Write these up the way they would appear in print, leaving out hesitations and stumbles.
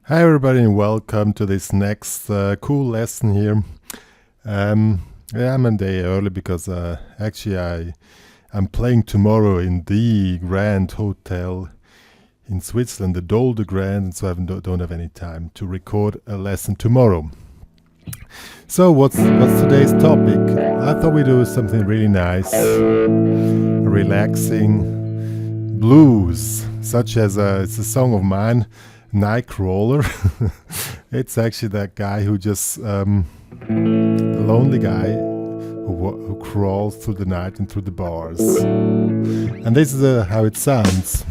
Hi everybody and welcome to this next cool lesson here. I'm a day early because I'm playing tomorrow in the Grand Hotel in Switzerland, the Dolde Grand, and so I don't have any time to record a lesson tomorrow. So what's today's topic? I thought we'd do something really nice, relaxing blues, such as it's a song of mine, Nightcrawler. It's actually that guy who just the lonely guy who crawls through the night and through the bars. And this is how it sounds.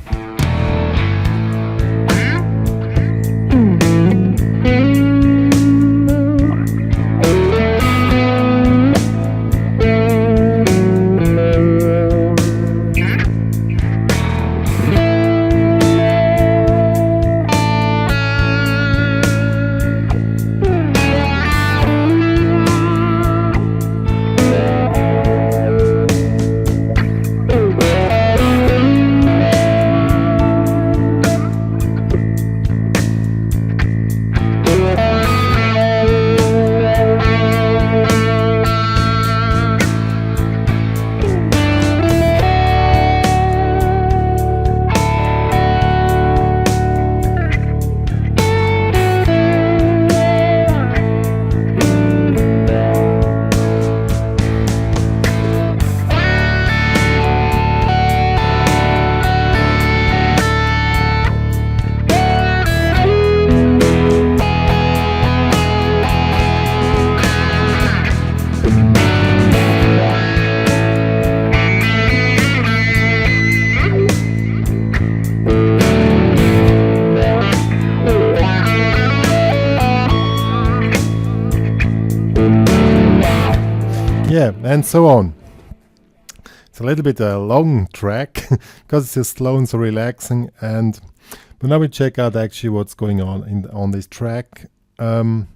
Yeah, and so on. It's a little bit a long track because it's just slow and so relaxing. But now we check out actually what's going on on this track. From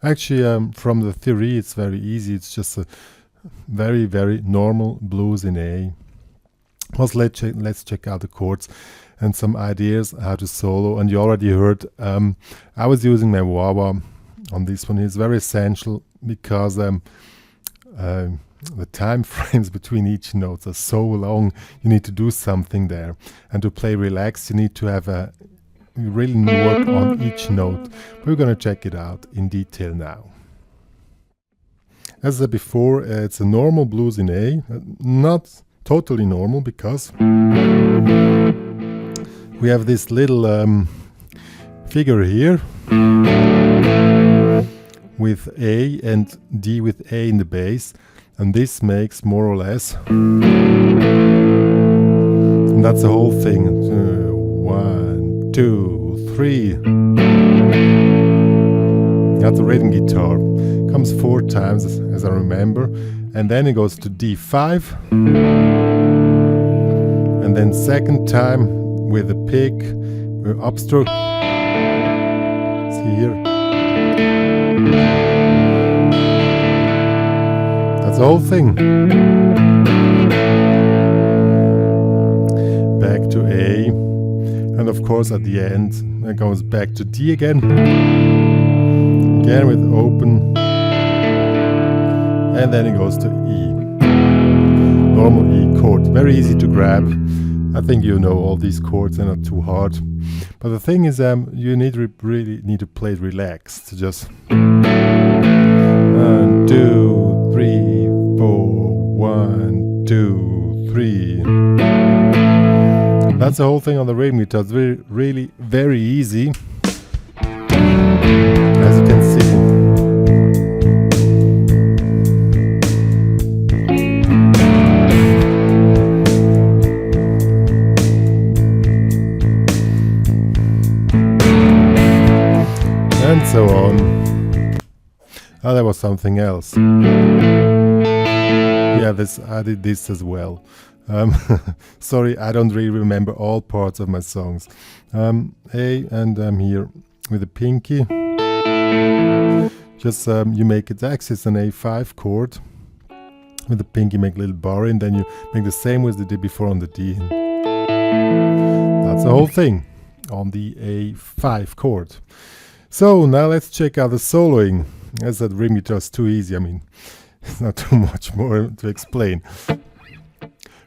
the theory, it's very easy. It's just a very, very normal blues in A. Let's check out the chords and some ideas how to solo. And you already heard I was using my wah-wah on this one. It's very essential because the time frames between each notes are so long. You need to do something there, and to play relaxed you need to have you really work on each note. We're going to check it out in detail now. As I said before, it's a normal blues in A, not totally normal because we have this little figure here with A and D with A in the bass, and this makes more or less, and that's the whole thing. 1, 2, 3. That's a rhythm guitar. Comes 4 times as I remember, and then it goes to D5, and then second time with a pick, upstroke. See here. That's the whole thing. Back to A, and of course at the end it goes back to D again with open, and then it goes to E. Normal E chord, very easy to grab. I think you know all these chords, they're not too hard. But the thing is, you really need to play it relaxed. Just 1, 2, 3, 4, 1, 2, 3. That's the whole thing on the rhythm guitar. It's really very easy, as you can see. And so on. Oh, there was something else. Yeah, I did this as well. Sorry, I don't really remember all parts of my songs. A, and I'm here with a pinky. Just you make it axis an A5 chord. With the pinky make a little bar, and then you make the same as you did before on the D. That's the whole thing. on the A5 chord. So now let's check out the soloing. As that rim guitar is too easy, I mean, it's not too much more to explain.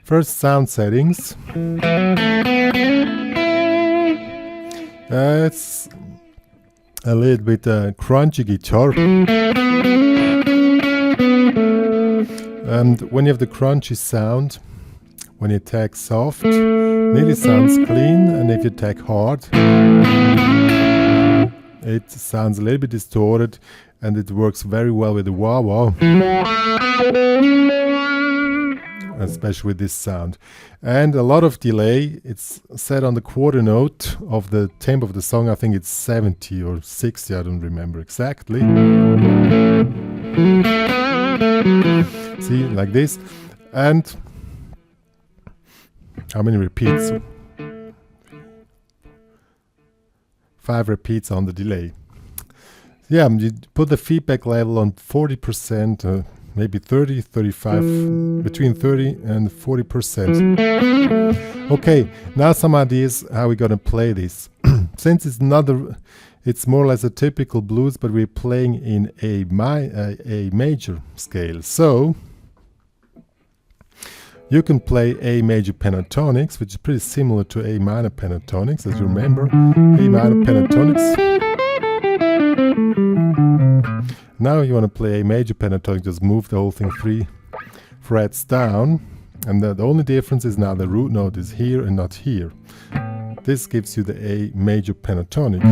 First, sound settings. It's a little bit crunchy guitar. And when you have the crunchy sound, when you attack soft, nearly sounds clean, and if you attack hard, it sounds a little bit distorted, and it works very well with the wah-wah, especially with this sound. And a lot of delay. It's set on the quarter note of the tempo of the song. I think it's 70 or 60, I don't remember exactly. See, like this. And how many repeats? 5 repeats on the delay. Yeah, you put the feedback level on 40%, maybe 30, 35, between 30 and 40%. Okay, now some ideas how we're gonna play this. Since it's more or less a typical blues, but we're playing in a major scale. So you can play A major pentatonics, which is pretty similar to A minor pentatonics, as you remember. A minor pentatonics. Now you want to play A major pentatonic, just move the whole thing 3 frets down. And the only difference is now the root note is here and not here. This gives you the A major pentatonic.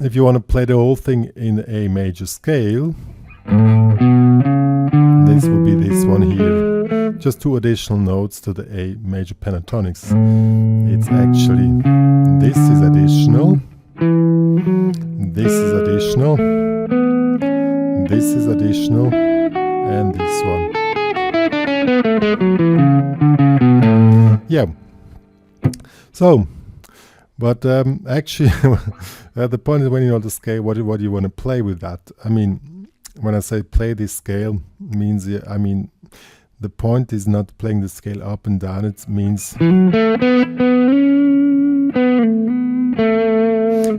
If you want to play the whole thing in A major scale, this will be this one here. Just 2 additional notes to the A major pentatonics. It's actually, this is additional, this is additional, this is additional, and this one. Yeah. So, but actually, the point is when you know the scale, what do you want to play with that? I mean, when I say play this scale, means I mean the point is not playing the scale up and down. It means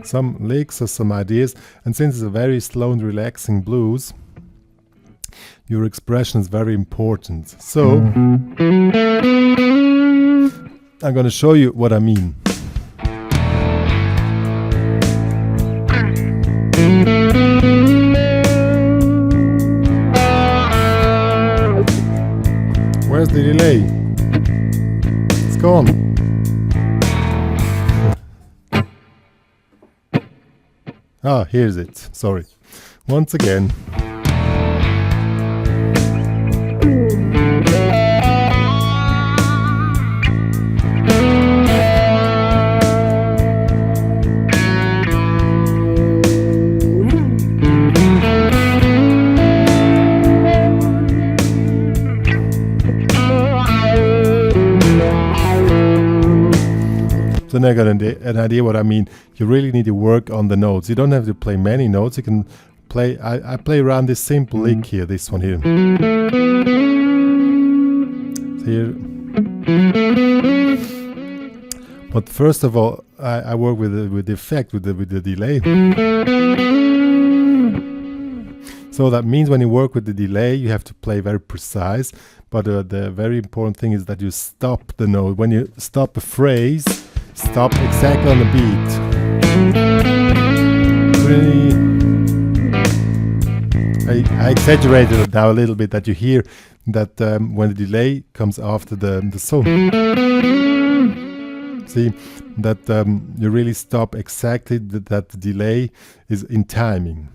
some licks or some ideas. And since it's a very slow and relaxing blues, your expression is very important. So I'm going to show you what I mean. Where's the delay? It's gone. Ah, here's it. Sorry. Once again. So now I got an idea what I mean. You really need to work on the notes. You don't have to play many notes. You can play, I play around this simple lick here, this one here. Here. But first of all, I work with the effect, with the delay. So that means when you work with the delay, you have to play very precise. But the very important thing is that you stop the note. When you stop a phrase, stop exactly on the beat. Really, I exaggerated it now a little bit, that you hear that when the delay comes after the song. See, that you really stop exactly that the delay is in timing.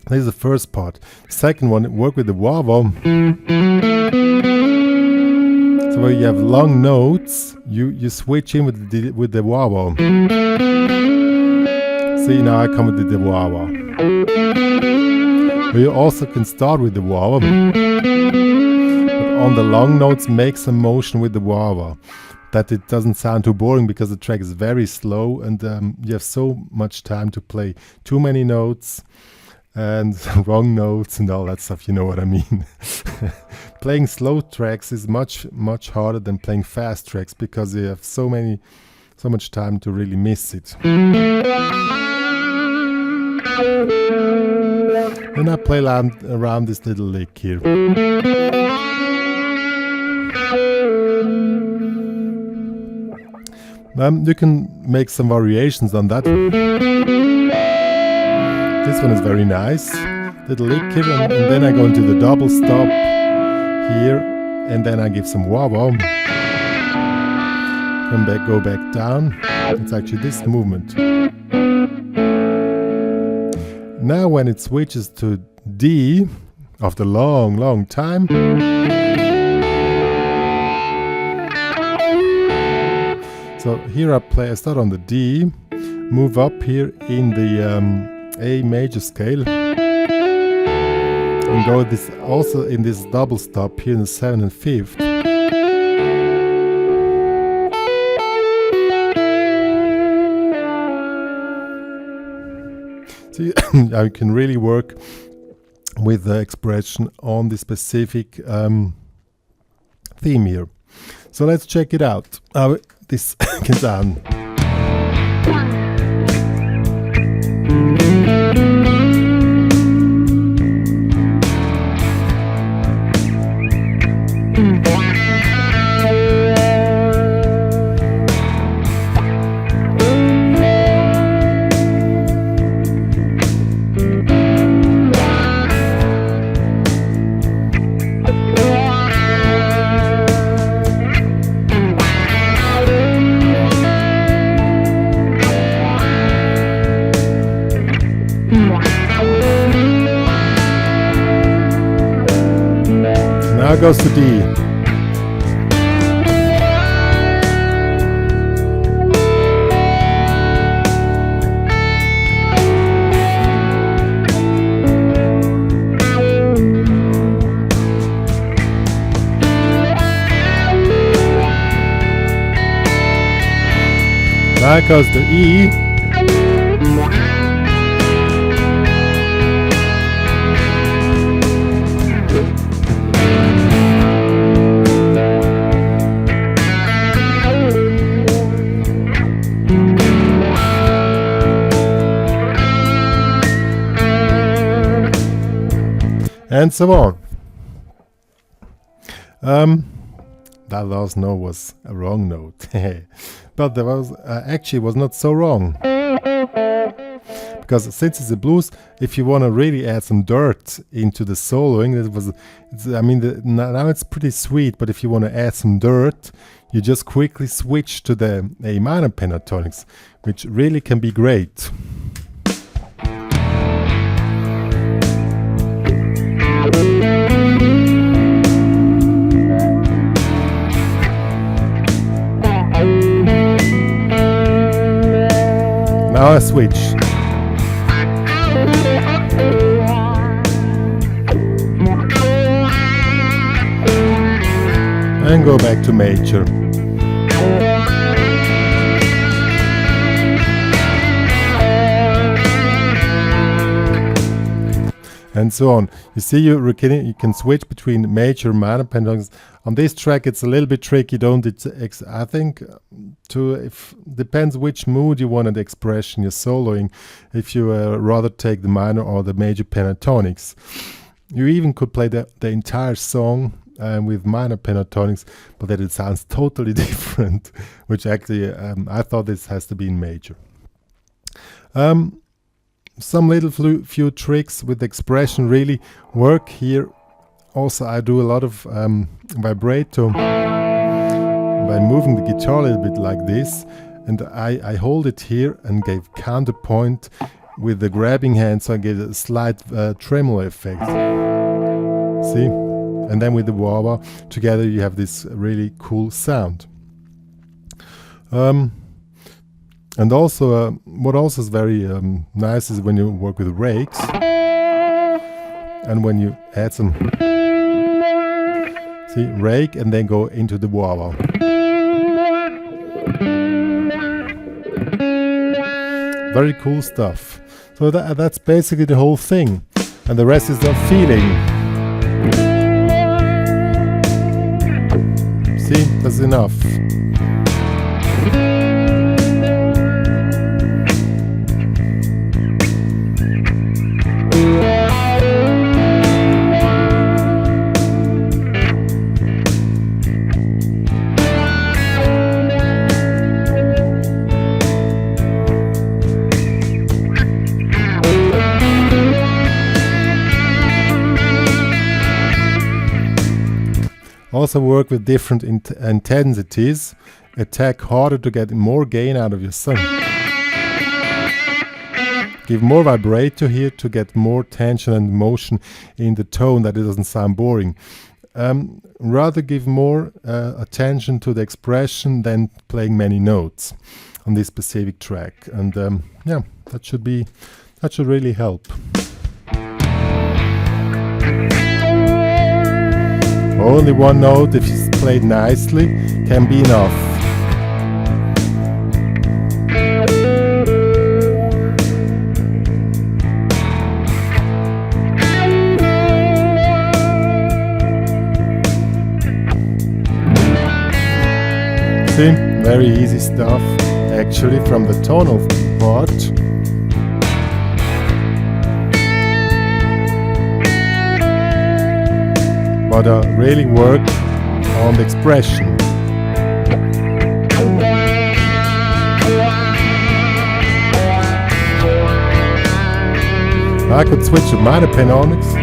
This is the first part. Second one, work with the wah-wah. So where you have long notes, you switch in with the wah-wah. See, now I come with the wah-wah. But you also can start with the wah-wah. But on the long notes, make some motion with the wah-wah, that it doesn't sound too boring, because the track is very slow and you have so much time to play too many notes. and wrong notes and all that stuff, you know what I mean. Playing slow tracks is much harder than playing fast tracks because you have so much time to really miss it. And I play around this little lick here. You can make some variations on that. This one is very nice. Little lick here, and then I go into the double stop here, and then I give some wah-wah. Come back, go back down. It's actually this movement. Now when it switches to D, after long time, so here I start on the D, move up here in the A major scale, and go this also in this double stop here in the 7th and 5th. See, I can really work with the expression on the specific theme here. So let's check it out, how this can sound. Now goes to D. Now goes to E. And so on. That last note was a wrong note, but there was actually was not so wrong, because since it's a blues, if you want to really add some dirt into the soloing, now it's pretty sweet, but if you want to add some dirt, you just quickly switch to the A minor pentatonics, which really can be great. Now I switch. And go back to major. And so on. You see, you can switch between major and minor pentatonics. On this track, it's a little bit tricky. I think depends which mood you want the expression you're soloing. If you rather take the minor or the major pentatonics, you even could play the entire song with minor pentatonics, but then it sounds totally different. Which actually, I thought this has to be in major. Some little few tricks with expression really work here. Also, I do a lot of vibrato by moving the guitar a little bit like this, and I hold it here and gave counterpoint with the grabbing hand, so I get a slight tremolo effect. See? And then with the wah-wah together, you have this really cool sound. And also, what also is very nice is when you work with rakes, and when you add some, see, rake, and then go into the wah-wah. Very cool stuff. So that's basically the whole thing. and the rest is the feeling. See, that's enough. Also work with different intensities. Attack harder to get more gain out of your song. Give more vibrato here to get more tension and motion in the tone, that it doesn't sound boring. Rather give more attention to the expression than playing many notes on this specific track. And yeah, that should really help. Only one note, if it's played nicely, can be enough. See, very easy stuff, actually, from the tonal part. But really work on the expression. I could switch to minor pentatonics.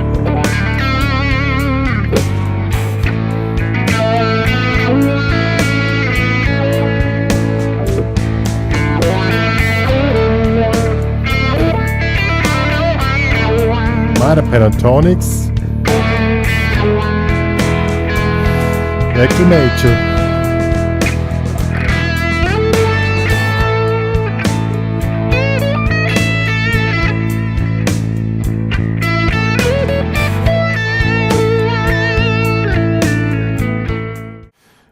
Minor pentatonics. Back to nature.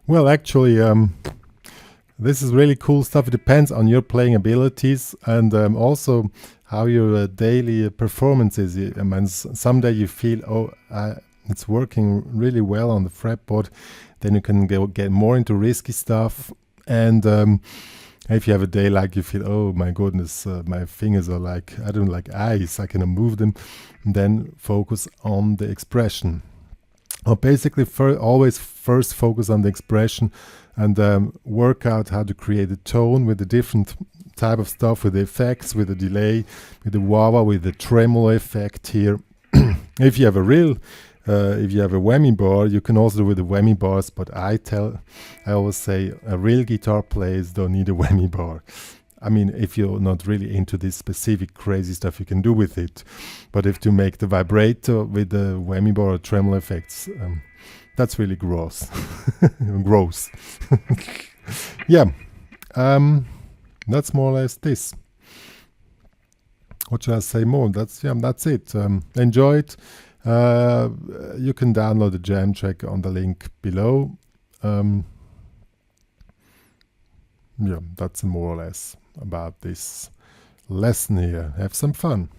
Well, actually, this is really cool stuff. It depends on your playing abilities and also how your daily performance is. I mean, someday you feel, it's working really well on the fretboard. Then you can get more into risky stuff. And if you have a day like you feel, oh my goodness, my fingers are like, I don't like ice, I cannot move them, and then focus on the expression. Or basically always first focus on the expression and work out how to create a tone with the different type of stuff, with the effects, with the delay, with the wah-wah, with the tremolo effect here. If you have if you have a whammy bar, you can also do with the whammy bars, but I always say a real guitar players don't need a whammy bar. I mean, if you're not really into this specific crazy stuff, you can do with it. But if to make the vibrato with the whammy bar or tremolo effects, that's really gross. Gross. Yeah, that's more or less this. What should I say more? That's it. Enjoy it. You can download the jam track on the link below. Yeah, that's more or less about this lesson here. Have some fun.